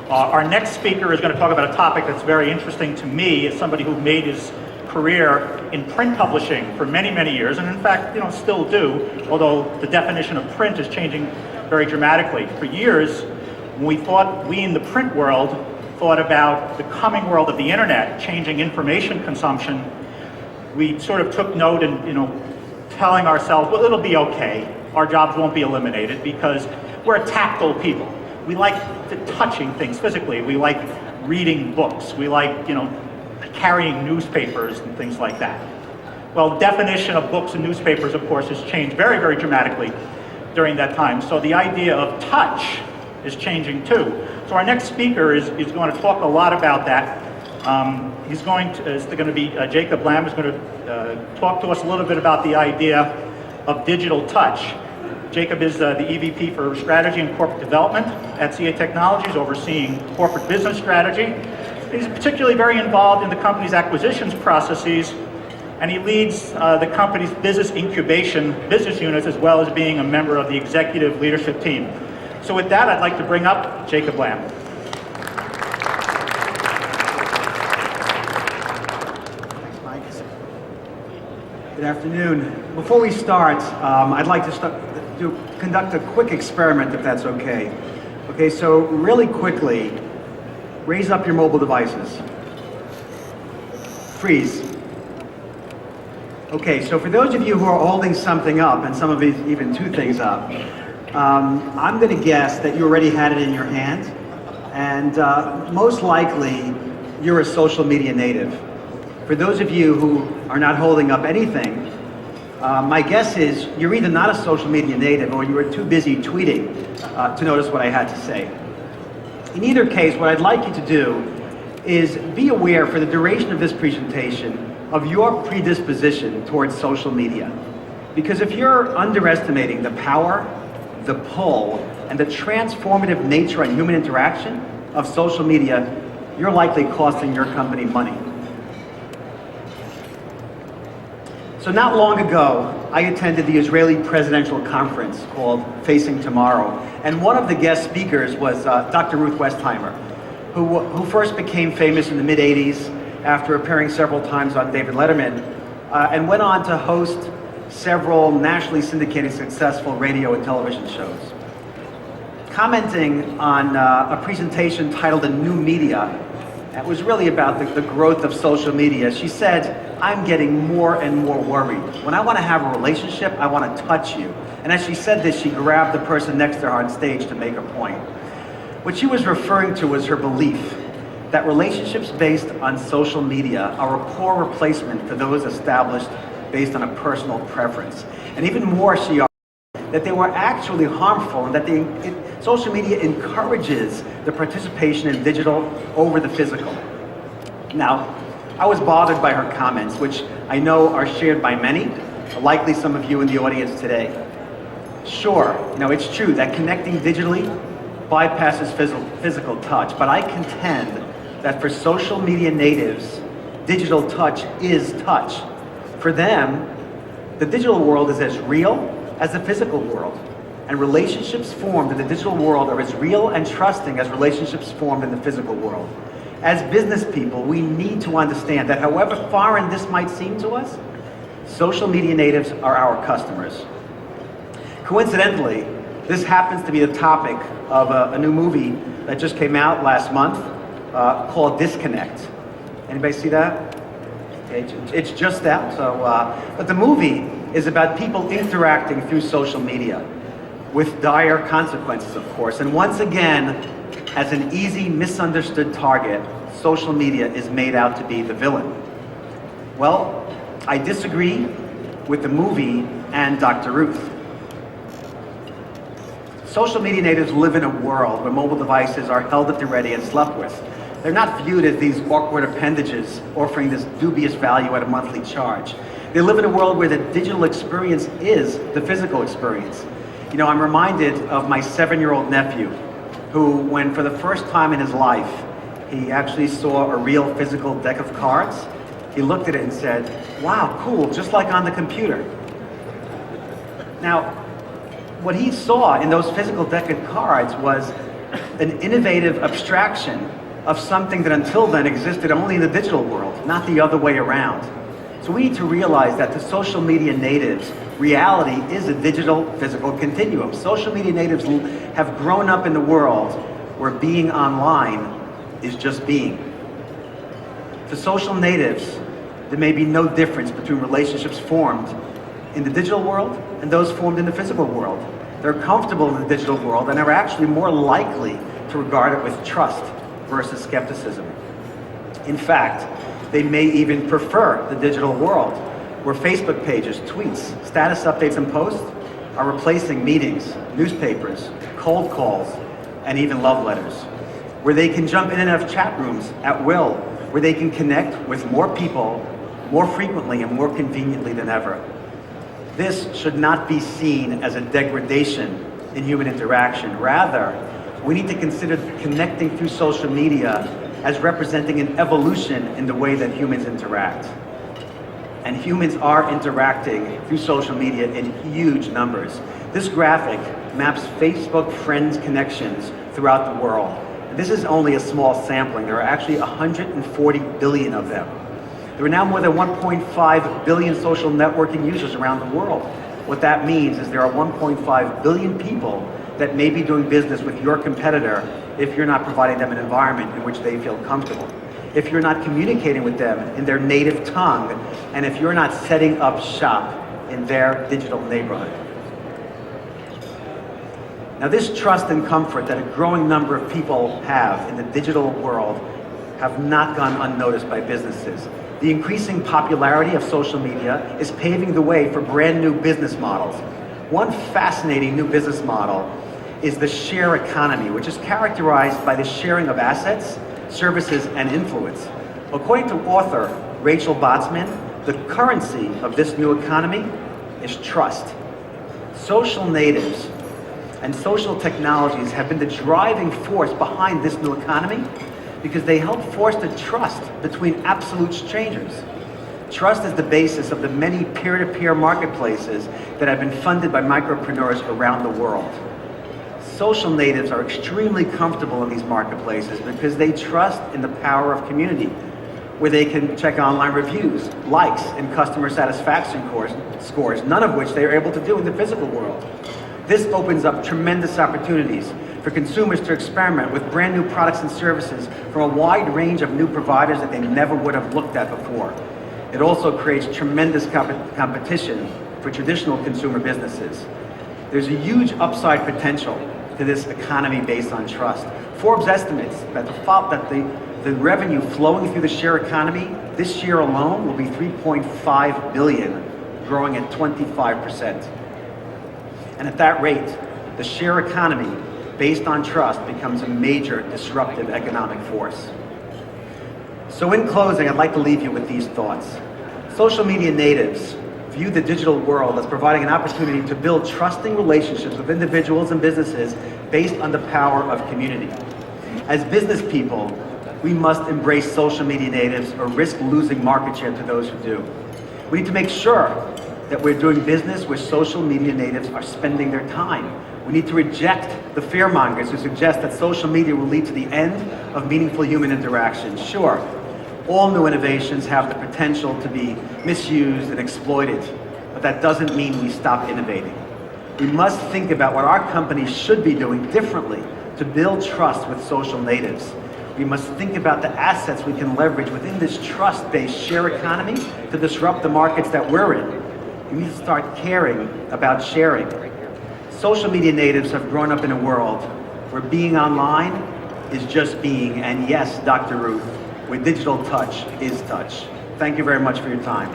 Our next speaker is going to talk about a topic that's very interesting to me as somebody who made his career in print publishing for many, many years, and in fact, still do, although the definition of print is changing very dramatically. For years, when we in the print world thought about the coming world of the internet changing information consumption, we sort of took note and, telling ourselves, well, it'll be okay. Our jobs won't be eliminated because we're a tactile people. We like touching things physically. We like reading books. We like, carrying newspapers and things like that. Well, the definition of books and newspapers, of course, has changed very, very dramatically during that time. So the idea of touch is changing too. So our next speaker is going to talk a lot about that. Jacob Lamm is going to talk to us a little bit about the idea of digital touch. Jacob is the EVP for Strategy and Corporate Development at CA Technologies, overseeing corporate business strategy. He's particularly very involved in the company's acquisitions processes, and he leads the company's business incubation business units, as well as being a member of the executive leadership team. So with that, I'd like to bring up Jacob Lamm. Thanks, Mike. Good afternoon. Before we start, I'd like to conduct a quick experiment, if that's okay. Okay, so really quickly, raise up your mobile devices. Freeze. Okay, so for those of you who are holding something up, and some of you even two things up, I'm going to guess that you already had it in your hand, and most likely you're a social media native. For those of you who are not holding up anything, my guess is you're either not a social media native or you were too busy tweeting to notice what I had to say. In either case, what I'd like you to do is be aware for the duration of this presentation of your predisposition towards social media. Because if you're underestimating the power, the pull, and the transformative nature and human interaction of social media, you're likely costing your company money. So not long ago, I attended the Israeli presidential conference called Facing Tomorrow, and one of the guest speakers was Dr. Ruth Westheimer, who first became famous in the mid-'80s after appearing several times on David Letterman, and went on to host several nationally syndicated successful radio and television shows. Commenting on a presentation titled "The New Media," that was really about the growth of social media, she said, "I'm getting more and more worried. When I want to have a relationship, I want to touch you." And as she said this, she grabbed the person next to her on stage to make a point. What she was referring to was her belief that relationships based on social media are a poor replacement for those established based on a personal preference. And even more, she argued that they were actually harmful and that social media encourages the participation in digital over the physical. Now, I was bothered by her comments, which I know are shared by many, likely some of you in the audience today. Sure, it's true that connecting digitally bypasses physical touch, but I contend that for social media natives, digital touch is touch. For them, the digital world is as real as the physical world, and relationships formed in the digital world are as real and trusting as relationships formed in the physical world. As business people, we need to understand that however foreign this might seem to us, social media natives are our customers. Coincidentally, this happens to be the topic of a new movie that just came out last month called Disconnect. Anybody see that? It's just out. But the movie is about people interacting through social media with dire consequences, of course. And once again, as an easy, misunderstood target, social media is made out to be the villain. Well, I disagree with the movie and Dr. Ruth. Social media natives live in a world where mobile devices are held at the ready and slept with. They're not viewed as these awkward appendages offering this dubious value at a monthly charge. They live in a world where the digital experience is the physical experience. I'm reminded of my 7-year-old nephew, who, when for the first time in his life, he actually saw a real physical deck of cards, he looked at it and said, "Wow, cool, just like on the computer." Now, what he saw in those physical deck of cards was an innovative abstraction of something that until then existed only in the digital world, not the other way around. So we need to realize that the social media natives, reality is a digital physical continuum. Social media natives have grown up in the world where being online is just being. To social natives, there may be no difference between relationships formed in the digital world and those formed in the physical world. They're comfortable in the digital world and are actually more likely to regard it with trust versus skepticism. In fact, they may even prefer the digital world, where Facebook pages, tweets, status updates, and posts are replacing meetings, newspapers, cold calls, and even love letters, where they can jump in and out of chat rooms at will, where they can connect with more people more frequently and more conveniently than ever. This should not be seen as a degradation in human interaction. Rather, we need to consider connecting through social media as representing an evolution in the way that humans interact. And humans are interacting through social media in huge numbers. This graphic maps Facebook friends connections throughout the world. This is only a small sampling. There are actually 140 billion of them. There are now more than 1.5 billion social networking users around the world. What that means is there are 1.5 billion people that may be doing business with your competitor if you're not providing them an environment in which they feel comfortable, if you're not communicating with them in their native tongue, and if you're not setting up shop in their digital neighborhood. Now, this trust and comfort that a growing number of people have in the digital world have not gone unnoticed by businesses. The increasing popularity of social media is paving the way for brand new business models. One fascinating new business model is the share economy, which is characterized by the sharing of assets, services, and influence. According to author Rachel Botsman, the currency of this new economy is trust. Social natives and social technologies have been the driving force behind this new economy because they help foster trust between absolute strangers. Trust is the basis of the many peer-to-peer marketplaces that have been funded by micropreneurs around the world. Social natives are extremely comfortable in these marketplaces because they trust in the power of community, where they can check online reviews, likes, and customer satisfaction scores, none of which they are able to do in the physical world. This opens up tremendous opportunities for consumers to experiment with brand new products and services from a wide range of new providers that they never would have looked at before. It also creates tremendous competition for traditional consumer businesses. There's a huge upside potential to this economy based on trust. Forbes estimates that the revenue flowing through the share economy this year alone will be $3.5 billion, growing at 25%. And at that rate, the share economy based on trust becomes a major disruptive economic force. So in closing, I'd like to leave you with these thoughts. Social media natives view the digital world as providing an opportunity to build trusting relationships with individuals and businesses based on the power of community. As business people, we must embrace social media natives or risk losing market share to those who do. We need to make sure that we're doing business where social media natives are spending their time. We need to reject the fearmongers who suggest that social media will lead to the end of meaningful human interaction. Sure, all new innovations have the potential to be misused and exploited, but that doesn't mean we stop innovating. We must think about what our companies should be doing differently to build trust with social natives. We must think about the assets we can leverage within this trust-based share economy to disrupt the markets that we're in. We need to start caring about sharing. Social media natives have grown up in a world where being online is just being, and yes, Dr. Ruth, where digital touch is touch. Thank you very much for your time.